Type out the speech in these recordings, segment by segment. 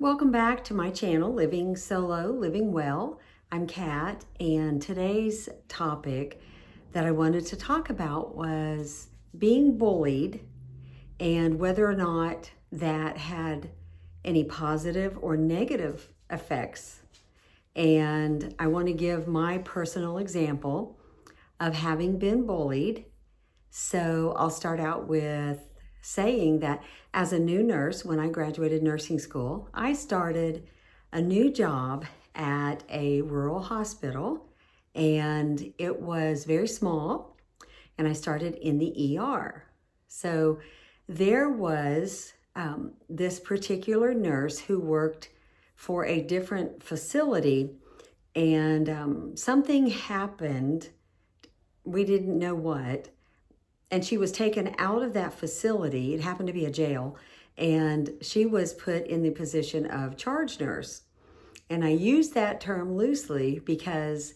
Welcome back to my channel, Living Solo, Living Well. I'm Kat, and today's topic that I wanted to talk about was being bullied and whether or not that had any positive or negative effects. And I want to give my personal example of having been bullied. So I'll start out with saying that as a new nurse, when I graduated nursing school, I started a new job at a rural hospital, and it was very small, and I started in the ER. So there was this particular nurse who worked for a different facility, and something happened. We didn't know what, and she was taken out of that facility. It happened to be a jail, and she was put in the position of charge nurse. And I use that term loosely because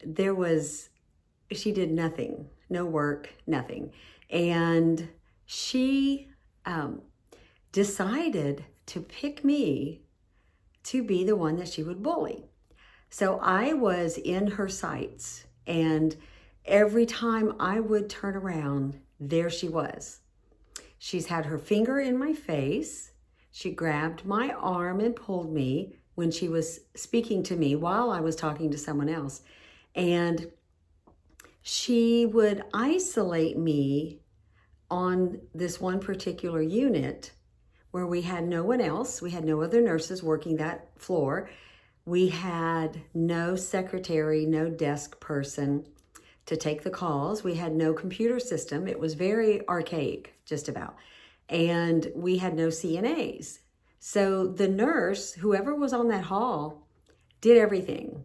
she did nothing, no work, nothing. And she decided to pick me to be the one that she would bully. So I was in her sights, and every time I would turn around, there she was. She's had her finger in my face. She grabbed my arm and pulled me when she was speaking to me while I was talking to someone else. And she would isolate me on this one particular unit where we had no one else. We had no other nurses working that floor. We had no secretary, no desk person to take the calls. We had no computer system. It was very archaic, just about. And we had no CNAs. So the nurse, whoever was on that hall, did everything.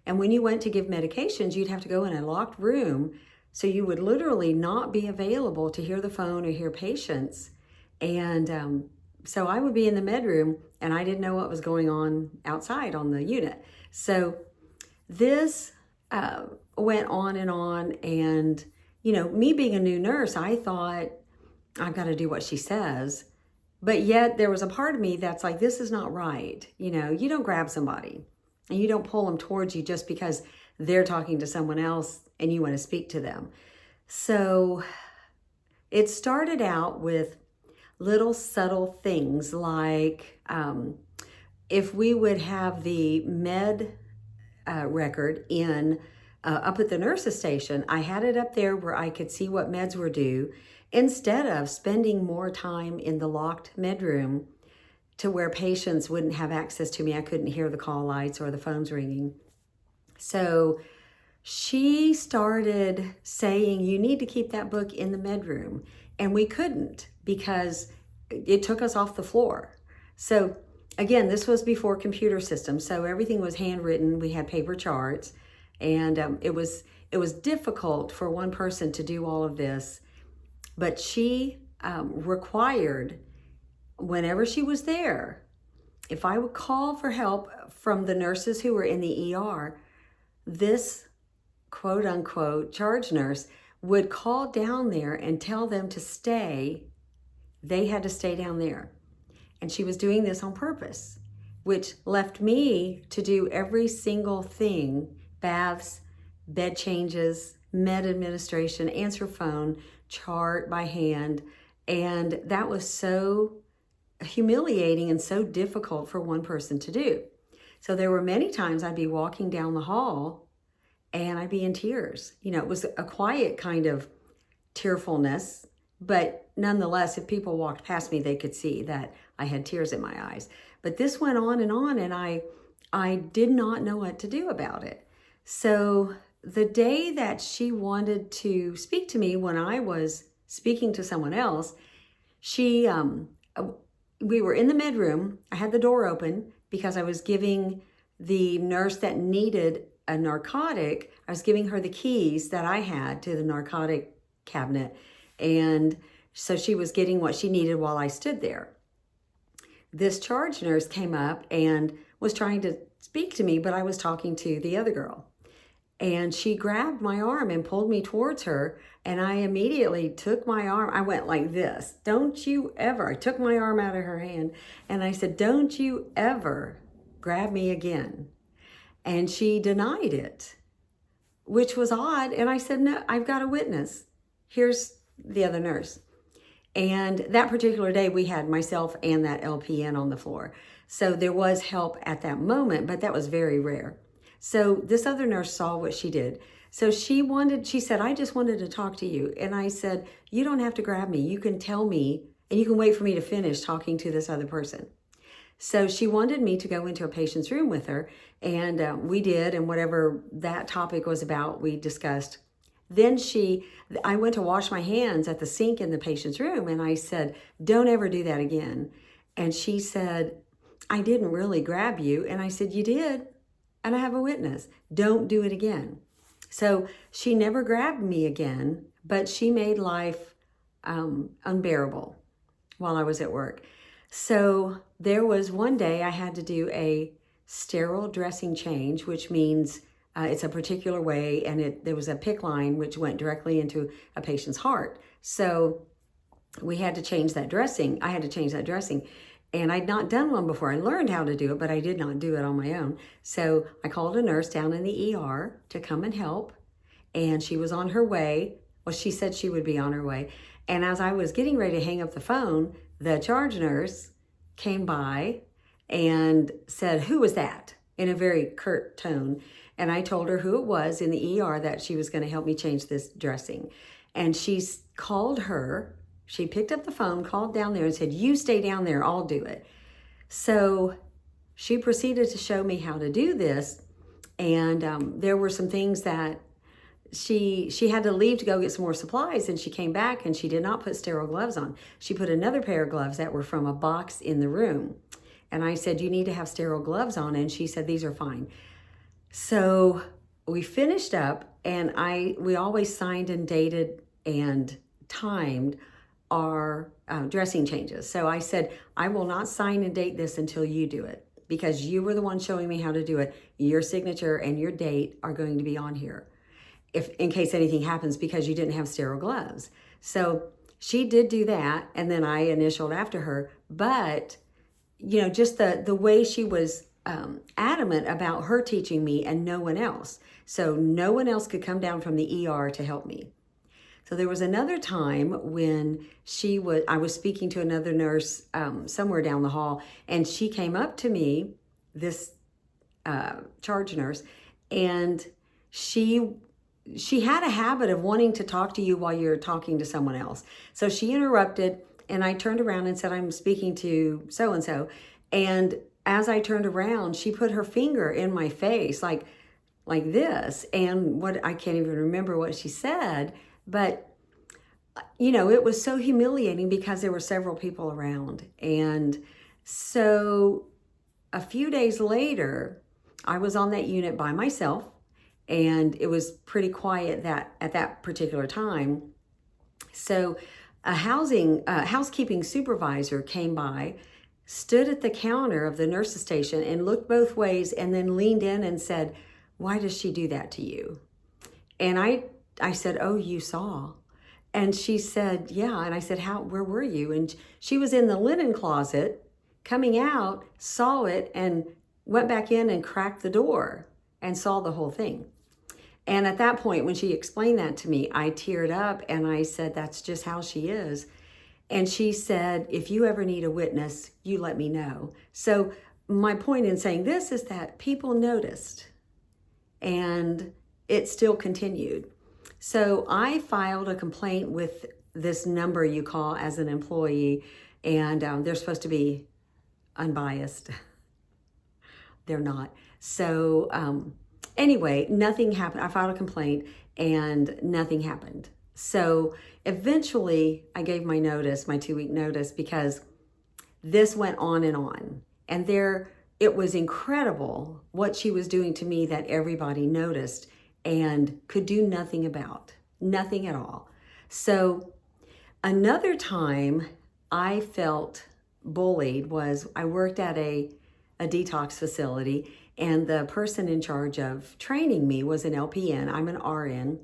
And when you went to give medications, you'd have to go in a locked room. So you would literally not be available to hear the phone or hear patients. And so I would be in the med room, and I didn't know what was going on outside on the unit. So this went on, and me being a new nurse, I thought, I've got to do what she says. But yet there was a part of me that's like, this is not right. You don't grab somebody and you don't pull them towards you just because they're talking to someone else and you want to speak to them. So it started out with little subtle things like if we would have the med record in up at the nurse's station, I had it up there where I could see what meds were due, instead of spending more time in the locked med room to where patients wouldn't have access to me. I couldn't hear the call lights or the phones ringing. So she started saying, you need to keep that book in the med room. And we couldn't because it took us off the floor. So again, this was before computer systems, so everything was handwritten. We had paper charts, and it was difficult for one person to do all of this. But she required, whenever she was there, if I would call for help from the nurses who were in the ER, this quote unquote charge nurse would call down there and tell them to stay. They had to stay down there. And she was doing this on purpose, which left me to do every single thing: baths, bed changes, med administration, answer phone, chart by hand. And that was so humiliating and so difficult for one person to do. So there were many times I'd be walking down the hall and I'd be in tears. It was a quiet kind of tearfulness, but nonetheless, if people walked past me, they could see that I had tears in my eyes. But this went on, and I did not know what to do about it. So the day that she wanted to speak to me when I was speaking to someone else, we were in the med room. I had the door open because I was giving the nurse that needed a narcotic, I was giving her the keys that I had to the narcotic cabinet. And so she was getting what she needed while I stood there. This charge nurse came up and was trying to speak to me, but I was talking to the other girl. And she grabbed my arm and pulled me towards her. And I immediately took my arm. I went like this. Don't you ever. I took my arm out of her hand and I said, don't you ever grab me again. And she denied it, which was odd. And I said, no, I've got a witness. Here's the other nurse. And that particular day, we had myself and that LPN on the floor. So there was help at that moment, but that was very rare. So this other nurse saw what she did. So she said, I just wanted to talk to you. And I said, you don't have to grab me. You can tell me, and you can wait for me to finish talking to this other person. So she wanted me to go into a patient's room with her, and we did, and whatever that topic was about, we discussed. Then I went to wash my hands at the sink in the patient's room, and I said, don't ever do that again. And she said, I didn't really grab you. And I said, you did, and I have a witness. Don't do it again. So she never grabbed me again, but she made life unbearable while I was at work. So there was one day I had to do a sterile dressing change, which means it's a particular way, and there was a PICC line which went directly into a patient's heart. So we had to change that dressing. I had to change that dressing. And I'd not done one before. I learned how to do it, but I did not do it on my own. So I called a nurse down in the ER to come and help. And she was on her way. Well, she said she would be on her way. And as I was getting ready to hang up the phone, the charge nurse came by and said, who was that? In a very curt tone. And I told her who it was in the ER that she was going to help me change this dressing. And she called her. She picked up the phone, called down there and said, you stay down there, I'll do it. So she proceeded to show me how to do this. And there were some things that she had to leave to go get some more supplies, and she came back and she did not put sterile gloves on. She put another pair of gloves that were from a box in the room. And I said, you need to have sterile gloves on. And she said, these are fine. So we finished up, and we always signed and dated and timed our dressing changes. So I said, I will not sign and date this until you do it, because you were the one showing me how to do it. Your signature and your date are going to be on here in case anything happens, because you didn't have sterile gloves. So she did do that, and then I initialed after her. But, just the way she was adamant about her teaching me and no one else. So no one else could come down from the ER to help me. So there was another time when I was speaking to another nurse somewhere down the hall, and she came up to me, this charge nurse, and she had a habit of wanting to talk to you while you're talking to someone else. So she interrupted, and I turned around and said, I'm speaking to so-and-so. And as I turned around, she put her finger in my face like this. And I can't even remember what she said, but it was so humiliating because there were several people around. And so a few days later, I was on that unit by myself, and it was pretty quiet at that particular time. So a housekeeping supervisor came by, stood at the counter of the nurse's station and looked both ways, and then leaned in and said, why does she do that to you? And I said, oh, you saw. And she said, yeah. And I said, where were you? And she was in the linen closet, coming out, saw it, and went back in and cracked the door and saw the whole thing. And at that point, when she explained that to me, I teared up and I said, that's just how she is. And she said, if you ever need a witness, you let me know. So my point in saying this is that people noticed, and it still continued. So I filed a complaint with this number you call as an employee, and they're supposed to be unbiased. They're not. So anyway, nothing happened. I filed a complaint and nothing happened. So eventually I gave my 2-week notice, because this went on. And it was incredible what she was doing to me that everybody noticed and could do nothing about. Nothing at all. So another time I felt bullied was I worked at a a detox facility, and the person in charge of training me was an LPN. I'm an RN.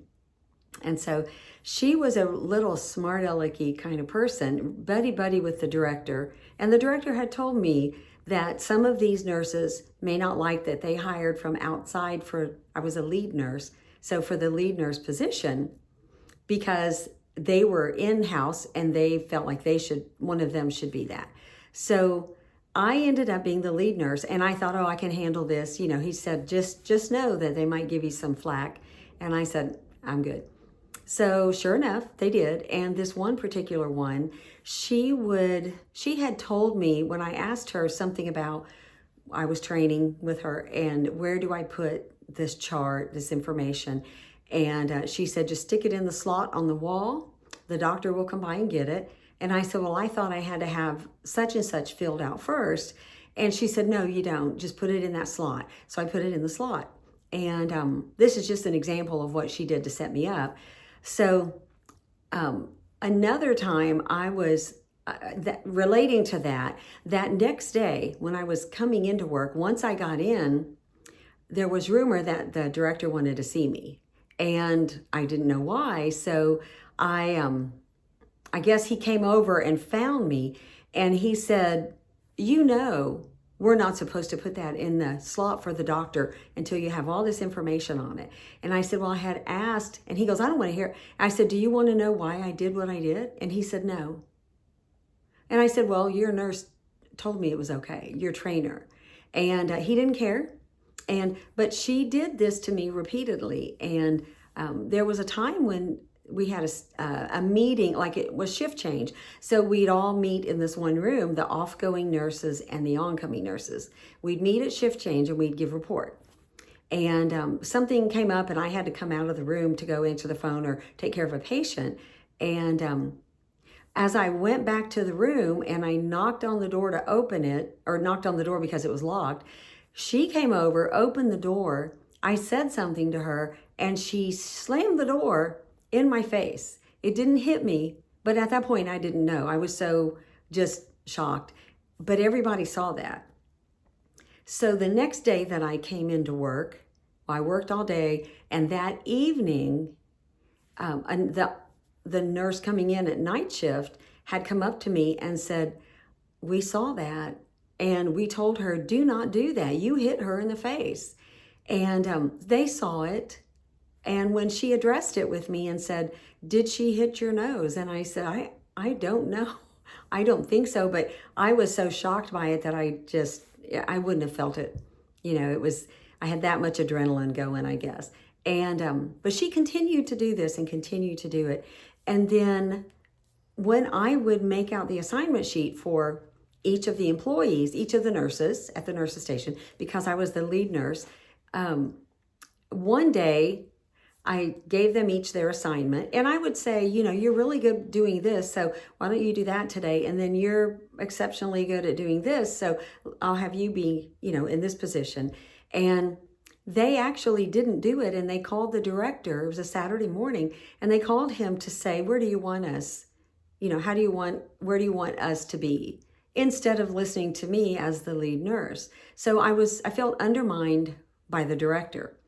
And so she was a little smart alecky kind of person, buddy with the director. And the director had told me that some of these nurses may not like that they hired from outside I was a lead nurse. So for the lead nurse position, because they were in-house and they felt like one of them should be that. So I ended up being the lead nurse, and I thought, oh, I can handle this. He said, just know that they might give you some flack. And I said, I'm good. So sure enough, they did. And this one particular one, she had told me when I asked her something about, I was training with her, and where do I put this chart, this information? And she said, just stick it in the slot on the wall. The doctor will come by and get it. And I said, well, I thought I had to have such and such filled out first. And she said, no, you don't. Just put it in that slot. So I put it in the slot. And this is just an example of what she did to set me up. So another time I was relating to that next day when I was coming into work, once I got in, there was rumor that the director wanted to see me. And I didn't know why. So I guess he came over and found me, and he said, we're not supposed to put that in the slot for the doctor until you have all this information on it. And I said, well, I had asked, and he goes, I don't want to hear it. I said, do you want to know why I did what I did? And he said, no. And I said, well, your nurse told me it was okay, your trainer. And he didn't care. But she did this to me repeatedly. And there was a time when we had a meeting, like it was shift change. So we'd all meet in this one room, the off-going nurses and the oncoming nurses. We'd meet at shift change and we'd give report. And something came up and I had to come out of the room to go answer the phone or take care of a patient. And as I went back to the room and I knocked on the door to open it, or knocked on the door because it was locked, she came over, opened the door. I said something to her and she slammed the door in my face. It didn't hit me, but at that point I didn't know. I was so just shocked, but everybody saw that. So the next day that I came into work, I worked all day, and that evening, and the nurse coming in at night shift had come up to me and said, we saw that, and we told her, do not do that. You hit her in the face. And they saw it. And when she addressed it with me and said, did she hit your nose? And I said, I don't know. I don't think so. But I was so shocked by it that I wouldn't have felt it. I had that much adrenaline going, I guess. And, but she continued to do this and continued to do it. And then when I would make out the assignment sheet for each of the employees, each of the nurses at the nurses station, because I was the lead nurse, one day, I gave them each their assignment, and I would say, you're really good doing this, so why don't you do that today? And then you're exceptionally good at doing this, so I'll have you be, in this position. And they actually didn't do it, and they called the director. It was a Saturday morning, and they called him to say, where do you want us? Where do you want us to be? Instead of listening to me as the lead nurse. So I felt undermined by the director.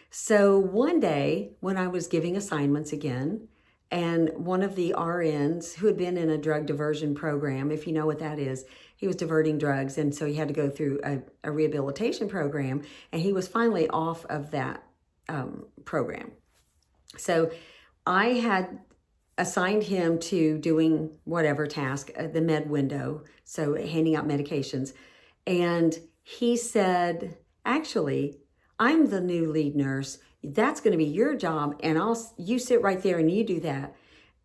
So one day when I was giving assignments again, and one of the RNs who had been in a drug diversion program, if you know what that is, he was diverting drugs. And so he had to go through a rehabilitation program, and he was finally off of that program. So I had assigned him to doing whatever task, the med window, so handing out medications. And he said, actually, I'm the new lead nurse. That's going to be your job, and you sit right there and you do that,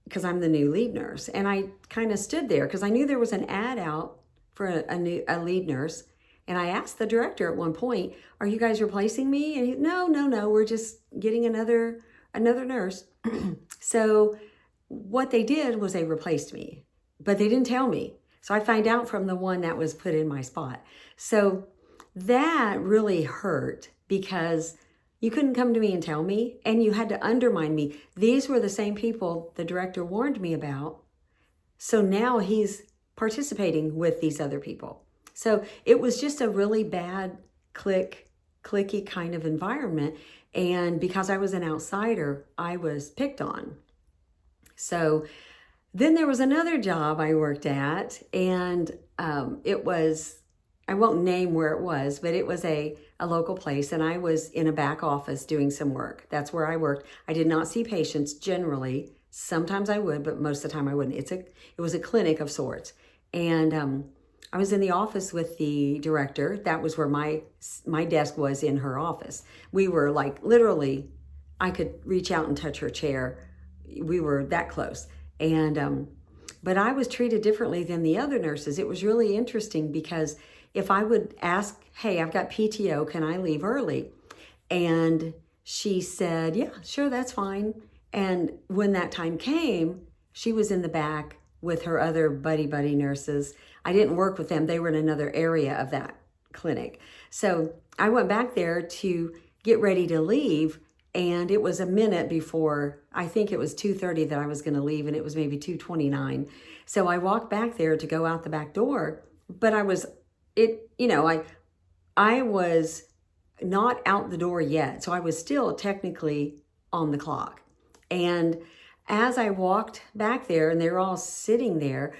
because I'm the new lead nurse. And I kind of stood there because I knew there was an ad out for a lead nurse. And I asked the director at one point, "Are you guys replacing me?" And he, no, we're just getting another nurse. So what they did was they replaced me, but they didn't tell me. So I find out from the one that was put in my spot. So that really hurt, because you couldn't come to me and tell me, and you had to undermine me. These were the same people the director warned me about. So now he's participating with these other people. So it was just a really bad clicky kind of environment. And because I was an outsider, I was picked on. So then there was another job I worked at, and it was, I won't name where it was, but it was a local place, and I was in a back office doing some work. That's where I worked. I did not see patients generally. Sometimes I would, but most of the time I wouldn't. It was a clinic of sorts. And I was in the office with the director. That was where my desk was, in her office. We were like literally, I could reach out and touch her chair. We were that close. And but I was treated differently than the other nurses. It was really interesting because if I would ask, hey, I've got PTO, can I leave early? And she said, yeah, sure, that's fine. And when that time came, she was in the back with her other buddy nurses. I didn't work with them. They were in another area of that clinic. So I went back there to get ready to leave, and it was a minute before, I think it was 2:30 that I was going to leave, and it was maybe 2:29. So I walked back there to go out the back door, but I was not out the door yet. So I was still technically on the clock. And as I walked back there, and they were all sitting there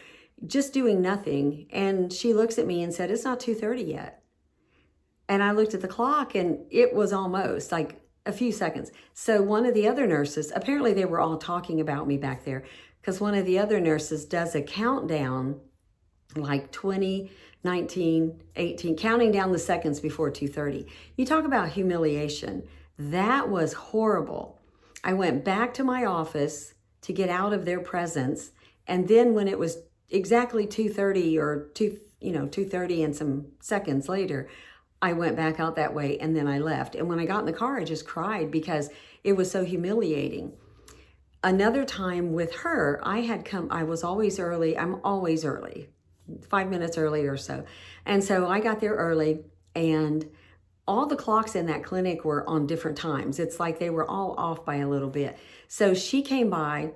just doing nothing, and she looks at me and said, it's not 2:30 yet. And I looked at the clock, and it was almost like a few seconds. So one of the other nurses, apparently they were all talking about me back there, because one of the other nurses does a countdown, like 20, 19, 18, counting down the seconds before 2:30. You talk about humiliation. That was horrible. I went back to my office to get out of their presence. And then when it was exactly 2:30 or 2:30 and some seconds later, I went back out that way, and then I left. And when I got in the car, I just cried because it was so humiliating. Another time with her, I was always early. I'm always early, 5 minutes early or so. And so I got there early, and all the clocks in that clinic were on different times. It's like they were all off by a little bit. So she came by,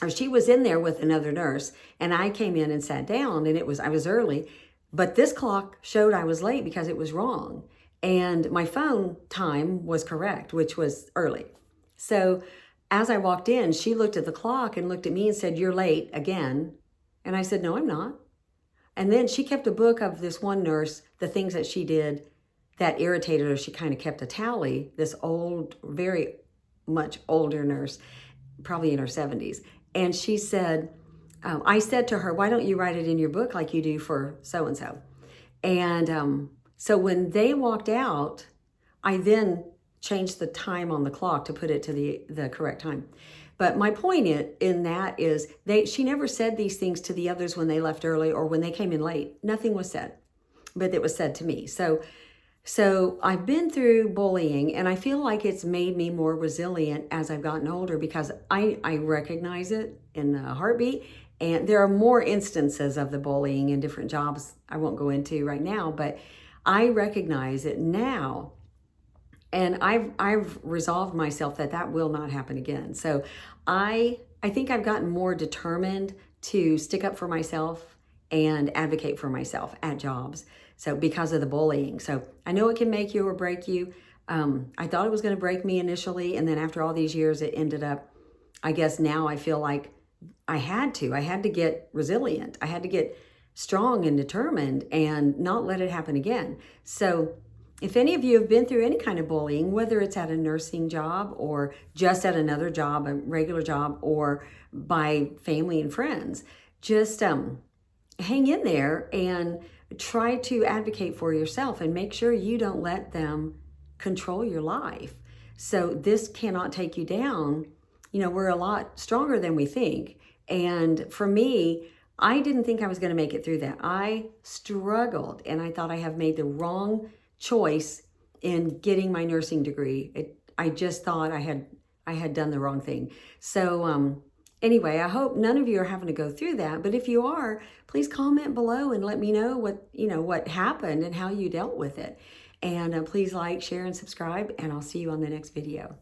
or she was in there with another nurse, and I came in and sat down, and I was early, but this clock showed I was late because it was wrong. And my phone time was correct, which was early. So as I walked in, she looked at the clock and looked at me and said, you're late again. And I said, no, I'm not. And then she kept a book of this one nurse, the things that she did that irritated her. She kind of kept a tally, this old, very much older nurse, probably in her 70s. And she said, I said to her, why don't you write it in your book like you do for so-and-so? And so when they walked out, I then changed the time on the clock to put it to the correct time. But my point in that is she never said these things to the others when they left early or when they came in late. Nothing was said, but it was said to me. So I've been through bullying, and I feel like it's made me more resilient as I've gotten older because I recognize it in a heartbeat. And there are more instances of the bullying in different jobs I won't go into right now, but I recognize it now. And I've resolved myself that will not happen again. So I think I've gotten more determined to stick up for myself and advocate for myself at jobs. So because of the bullying. So I know it can make you or break you. I thought it was going to break me initially. And then after all these years, it ended up, I guess now I feel like I had to get resilient. I had to get strong and determined and not let it happen again. So if any of you have been through any kind of bullying, whether it's at a nursing job or just at another job, a regular job, or by family and friends, just hang in there and try to advocate for yourself and make sure you don't let them control your life. So this cannot take you down. We're a lot stronger than we think. And for me, I didn't think I was going to make it through that. I struggled, and I thought I have made the wrong choice in getting my nursing degree. I just thought I had done the wrong thing. So anyway, I hope none of you are having to go through that. But if you are, please comment below and let me know what happened and how you dealt with it. And please like, share, and subscribe, and I'll see you on the next video.